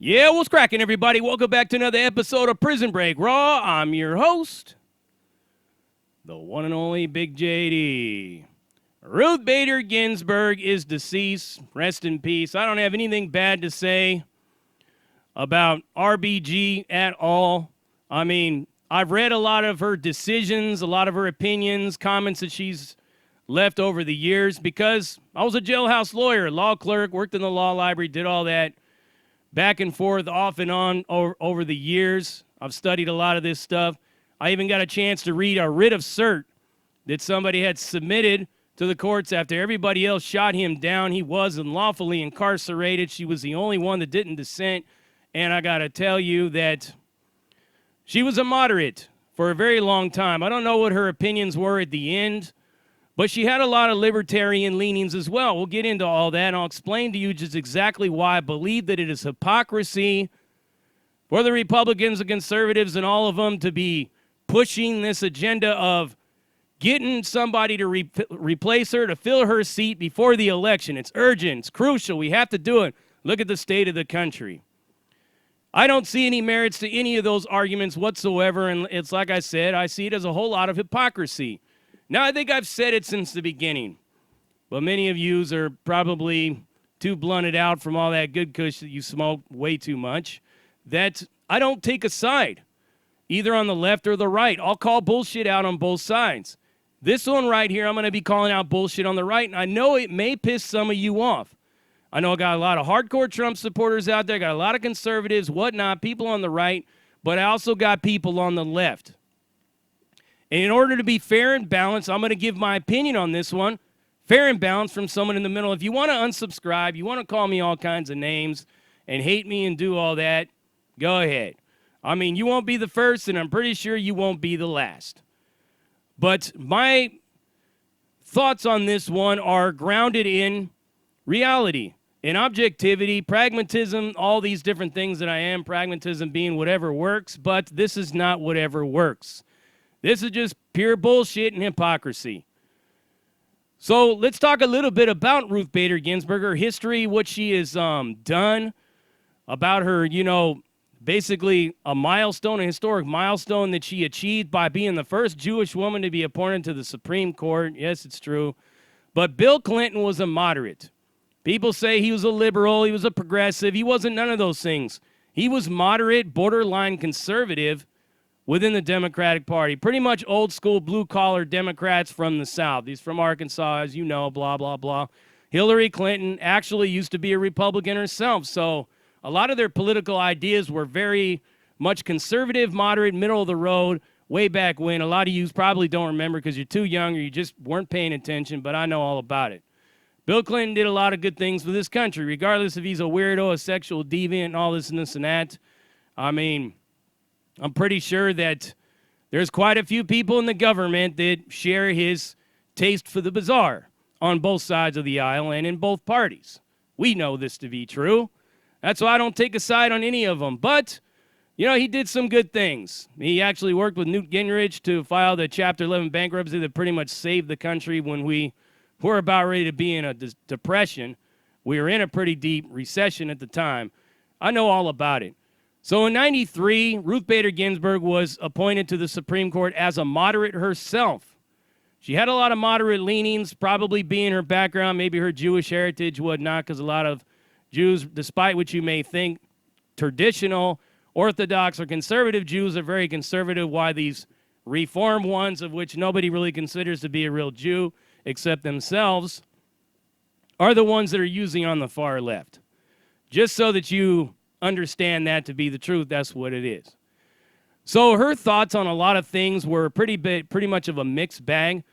Yeah, what's cracking, everybody? Welcome back to another episode of Prison Break Raw. I'm your host, the one and only Big JD. Ruth Bader Ginsburg is deceased. Rest in peace. I don't have anything bad to say about RBG at all. I mean, I've read a lot of her decisions, a lot of her opinions, comments that she's left over the years because I was a jailhouse lawyer, law clerk, worked in the law library, did all that. Back and forth, off and on over the years. I've studied a lot of this stuff. I even got a chance to read a writ of cert that somebody had submitted to the courts after everybody else shot him down. He was unlawfully incarcerated. She was the only one that didn't dissent. And I got to tell you that she was a moderate for a very long time. I don't know what her opinions were at the end, but she had a lot of libertarian leanings as well. We'll get into all that, and I'll explain to you just exactly why I believe that it is hypocrisy for the Republicans, the conservatives, and all of them to be pushing this agenda of getting somebody to replace her, to fill her seat before the election. It's urgent. It's crucial. We have to do it. Look at the state of the country. I don't see any merits to any of those arguments whatsoever, and it's like I said, I see it as a whole lot of hypocrisy. Now, I think I've said it since the beginning, but many of yous are probably too blunted out from all that good kush that you smoke way too much, that I don't take a side, either on the left or the right. I'll call bullshit out on both sides. This one right here, I'm going to be calling out bullshit on the right, and I know it may piss some of you off. I know I got a lot of hardcore Trump supporters out there, got a lot of conservatives, whatnot, people on the right, but I also got people on the left. And in order to be fair and balanced, I'm going to give my opinion on this one, fair and balanced from someone in the middle. If you want to unsubscribe, you want to call me all kinds of names and hate me and do all that, go ahead. I mean, you won't be the first, and I'm pretty sure you won't be the last. But my thoughts on this one are grounded in reality, in objectivity, pragmatism, all these different things that I am, pragmatism being whatever works, but this is not whatever works. This is just pure bullshit and hypocrisy. So let's talk a little bit about Ruth Bader Ginsburg, her history, what she has done, about her, basically a milestone, a historic milestone that she achieved by being the first Jewish woman to be appointed to the Supreme Court. Yes, it's true. But Bill Clinton was a moderate. People say he was a liberal, he was a progressive. He wasn't none of those things. He was moderate, borderline conservative within the Democratic Party. Pretty much old school blue-collar Democrats from the South. He's from Arkansas, as you know, blah, blah, blah. Hillary Clinton actually used to be a Republican herself, so a lot of their political ideas were very much conservative, moderate, middle of the road, way back when. A lot of you probably don't remember because you're too young or you just weren't paying attention, but I know all about it. Bill Clinton did a lot of good things for this country, regardless if he's a weirdo, a sexual deviant, and all this and this and that. I mean, I'm pretty sure that there's quite a few people in the government that share his taste for the bizarre on both sides of the aisle and in both parties. We know this to be true. That's why I don't take a side on any of them. But, he did some good things. He actually worked with Newt Gingrich to file the Chapter 11 bankruptcy that pretty much saved the country when we were about ready to be in a depression. We were in a pretty deep recession at the time. I know all about it. So in 93, Ruth Bader Ginsburg was appointed to the Supreme Court as a moderate herself. She had a lot of moderate leanings, probably being her background, maybe her Jewish heritage, whatnot, because a lot of Jews, despite what you may think, traditional, Orthodox, or conservative Jews are very conservative, while these Reform ones, of which nobody really considers to be a real Jew except themselves, are the ones that are usually on the far left. Just so that you understand that to be the truth, that's what it is. So her thoughts on a lot of things were pretty much of a mixed bag,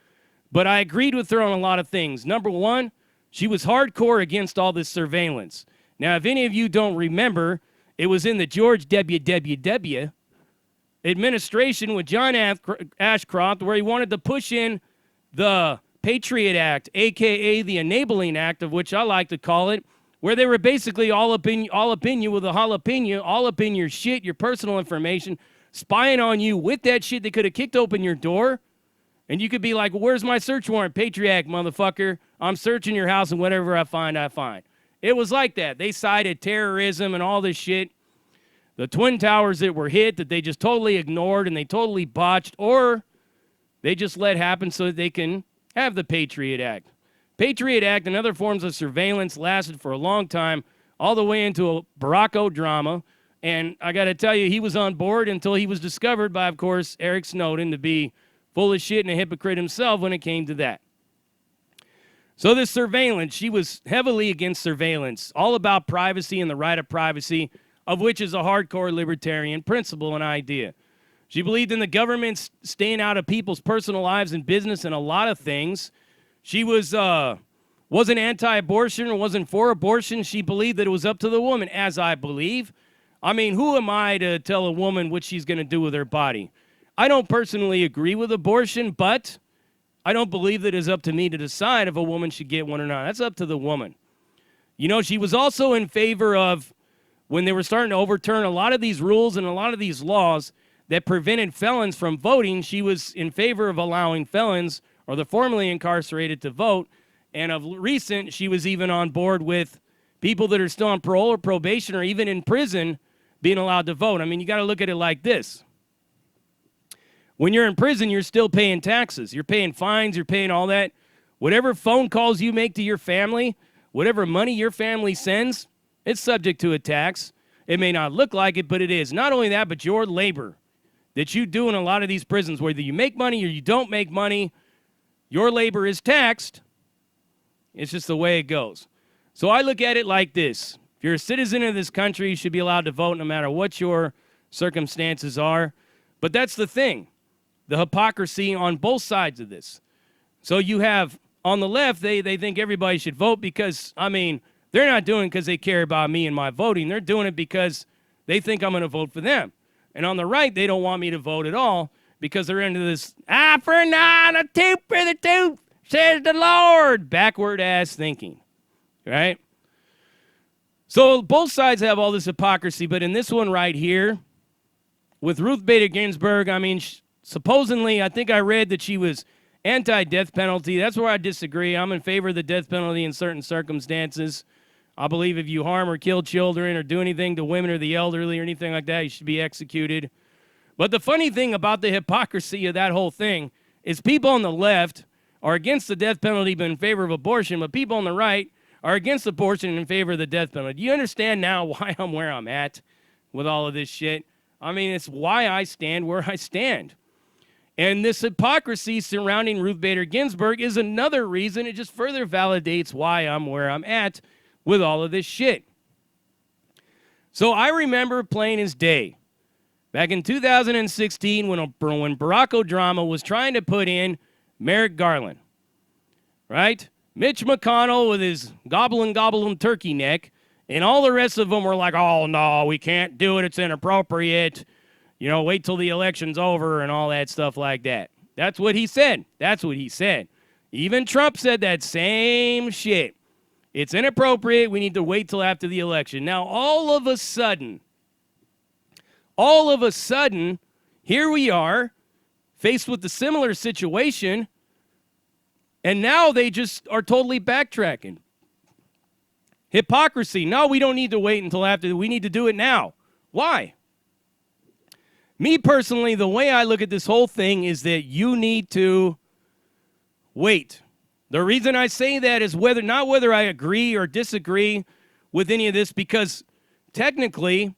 but I agreed with her on a lot of things. Number one, she was hardcore against all this surveillance. Now, if any of you don't remember, it was in the George W. administration with John Ashcroft where he wanted to push in the Patriot Act, a.k.a. the Enabling Act, of which I like to call it, where they were basically all up in you with a jalapeno, all up in your shit, your personal information, spying on you with that shit. They could have kicked open your door, and you could be like, well, where's my search warrant? Patriot Act, motherfucker. I'm searching your house, and whatever I find, I find. It was like that. They cited terrorism and all this shit the Twin Towers that were hit that they just totally ignored and they totally botched, or they just let happen so that they can have the Patriot Act. Patriot Act and other forms of surveillance lasted for a long time, all the way into a Barack drama. And I got to tell you, he was on board until he was discovered by, of course, Eric Snowden to be full of shit and a hypocrite himself when it came to that. So this surveillance, she was heavily against surveillance, all about privacy and the right of privacy, of which is a hardcore libertarian principle and idea. She believed in the government staying out of people's personal lives and business and a lot of things. She wasn't anti-abortion or wasn't for abortion. She believed that it was up to the woman, as I believe. I mean, who am I to tell a woman what she's going to do with her body? I don't personally agree with abortion, but I don't believe that it's up to me to decide if a woman should get one or not. That's up to the woman. You know, she was also in favor of, when they were starting to overturn a lot of these rules and a lot of these laws that prevented felons from voting, she was in favor of allowing felons or the formerly incarcerated to vote. And of recent, she was even on board with people that are still on parole or probation or even in prison being allowed to vote. I mean, you got to look at it like this. When you're in prison, you're still paying taxes. You're paying fines. You're paying all that. Whatever phone calls you make to your family, whatever money your family sends, it's subject to a tax. It may not look like it, but it is. Not only that, but your labor that you do in a lot of these prisons, whether you make money or you don't make money, your labor is taxed. It's just the way it goes. So I look at it like this. If you're a citizen of this country, you should be allowed to vote no matter what your circumstances are. But that's the thing, the hypocrisy on both sides of this. So you have, on the left, they think everybody should vote because, I mean, they're not doing it because they care about me and my voting. They're doing it because they think I'm going to vote for them. And on the right, they don't want me to vote at all because they're into this, eye for an eye, a tooth for the tooth, says the Lord, backward-ass thinking, right? So both sides have all this hypocrisy, but in this one right here, with Ruth Bader Ginsburg, I mean, supposedly, I think I read that she was anti-death penalty. That's where I disagree. I'm in favor of the death penalty in certain circumstances. I believe if you harm or kill children or do anything to women or the elderly or anything like that, you should be executed. But the funny thing about the hypocrisy of that whole thing is people on the left are against the death penalty but in favor of abortion, but people on the right are against abortion and in favor of the death penalty. Do you understand now why I'm where I'm at with all of this shit? I mean, it's why I stand where I stand. And this hypocrisy surrounding Ruth Bader Ginsburg is another reason. It just further validates why I'm where I'm at with all of this shit. So I remember plain as day, back in 2016 when Barack Drama was trying to put in Merrick Garland, right? Mitch McConnell with his gobbling turkey neck, and all the rest of them were like, oh, no, we can't do it. It's inappropriate. You know, wait till the election's over and all that stuff like that. That's what he said. That's what he said. Even Trump said that same shit. It's inappropriate. We need to wait till after the election. Now, all of a sudden, here we are, faced with a similar situation, and now they just are totally backtracking. Hypocrisy. No, we don't need to wait until after. We need to do it now. Why? Me personally, the way I look at this whole thing is that you need to wait. The reason I say that is not whether I agree or disagree with any of this, because technically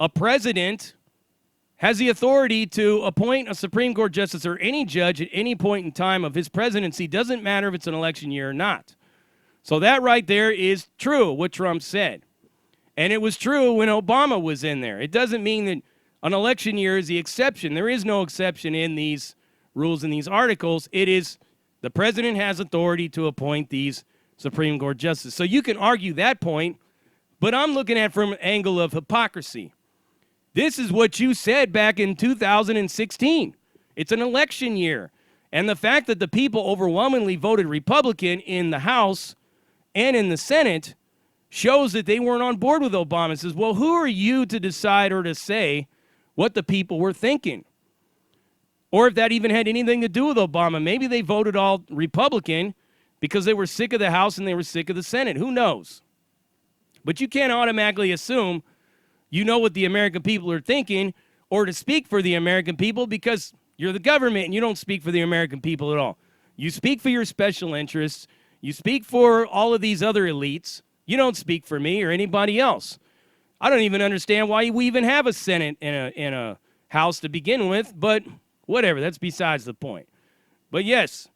a president has the authority to appoint a Supreme Court justice or any judge at any point in time of his presidency. Doesn't matter if it's an election year or not. So that right there is true, what Trump said. And it was true when Obama was in there. It doesn't mean that an election year is the exception. There is no exception in these rules and these articles. It is the president has authority to appoint these Supreme Court justices. So you can argue that point, but I'm looking at it from an angle of hypocrisy. This is what you said back in 2016. It's an election year. And the fact that the people overwhelmingly voted Republican in the House and in the Senate shows that they weren't on board with Obama. It says, well, who are you to decide or to say what the people were thinking? Or if that even had anything to do with Obama. Maybe they voted all Republican because they were sick of the House and they were sick of the Senate. Who knows? But you can't automatically assume you know what the American people are thinking or to speak for the American people because you're the government and you don't speak for the American people at all. You speak for your special interests. You speak for all of these other elites. You don't speak for me or anybody else. I don't even understand why we even have a Senate and a House to begin with, but whatever, that's besides the point. But yes,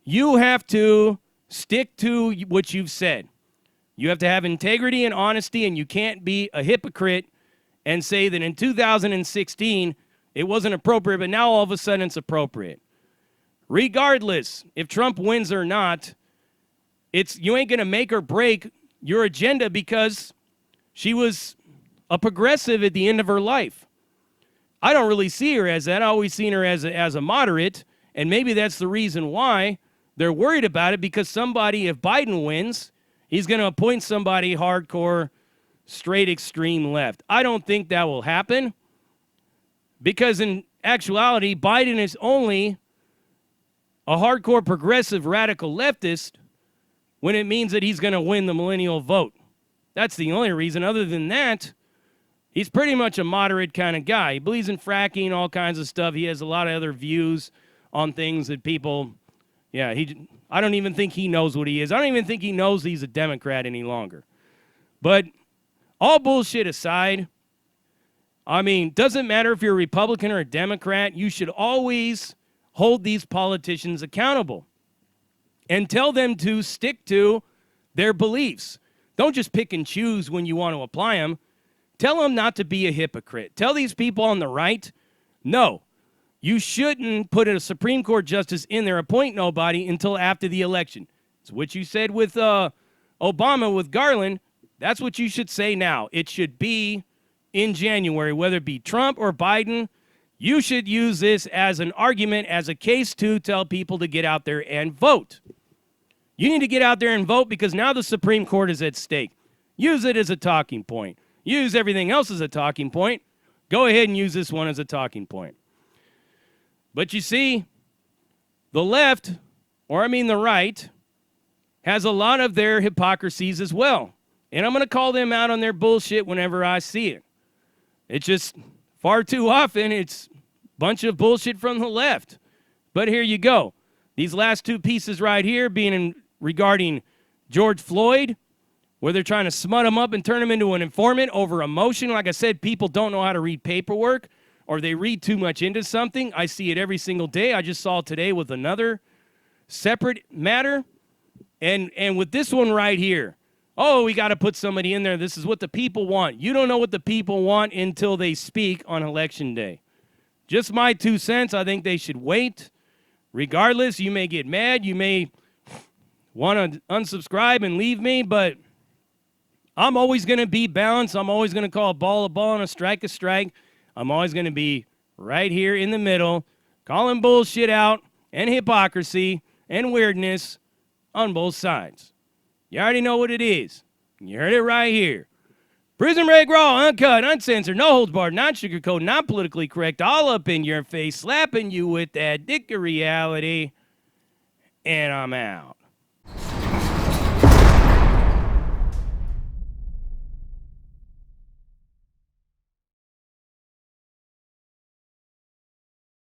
you have to stick to what you've said. You have to have integrity and honesty, and you can't be a hypocrite and say that in 2016 it wasn't appropriate, but now all of a sudden it's appropriate. Regardless if Trump wins or not, you ain't going to make or break your agenda because she was a progressive at the end of her life. I don't really see her as that. I always seen her as a moderate, and maybe that's the reason why they're worried about it, because somebody, if Biden wins, he's going to appoint somebody hardcore, straight extreme left. I don't think that will happen because in actuality, Biden is only a hardcore progressive radical leftist when it means that he's going to win the millennial vote. That's the only reason. Other than that, he's pretty much a moderate kind of guy. He believes in fracking, all kinds of stuff. He has a lot of other views on things that people, I don't even think he knows what he is. I don't even think he knows he's a Democrat any longer. But all bullshit aside, I mean, doesn't matter if you're a Republican or a Democrat, you should always hold these politicians accountable and tell them to stick to their beliefs. Don't just pick and choose when you want to apply them. Tell them not to be a hypocrite. Tell these people on the right, no, you shouldn't put a Supreme Court justice in there, appoint nobody until after the election. It's what you said with Obama, with Garland. That's what you should say now. It should be in January, whether it be Trump or Biden. You should use this as an argument, as a case to tell people to get out there and vote. You need to get out there and vote because now the Supreme Court is at stake. Use it as a talking point. Use everything else as a talking point. Go ahead and use this one as a talking point. But you see, the left, or I mean the right, has a lot of their hypocrisies as well. And I'm going to call them out on their bullshit whenever I see it. It's just far too often it's a bunch of bullshit from the left. But here you go. These last two pieces right here being regarding George Floyd, where they're trying to smut him up and turn him into an informant over emotion. Like I said, people don't know how to read paperwork or they read too much into something. I see it every single day. I just saw it today with another separate matter. And with this one right here, oh, we got to put somebody in there. This is what the people want. You don't know what the people want until they speak on Election Day. Just my 2 cents. I think they should wait. Regardless, you may get mad. You may want to unsubscribe and leave me, but I'm always going to be balanced. I'm always going to call a ball and a strike a strike. I'm always going to be right here in the middle, calling bullshit out and hypocrisy and weirdness on both sides. You already know what it is. You heard it right here. Prison Break Raw, uncut, uncensored, no holds barred, not sugarcoated, not politically correct, all up in your face, slapping you with that dick of reality. And I'm out.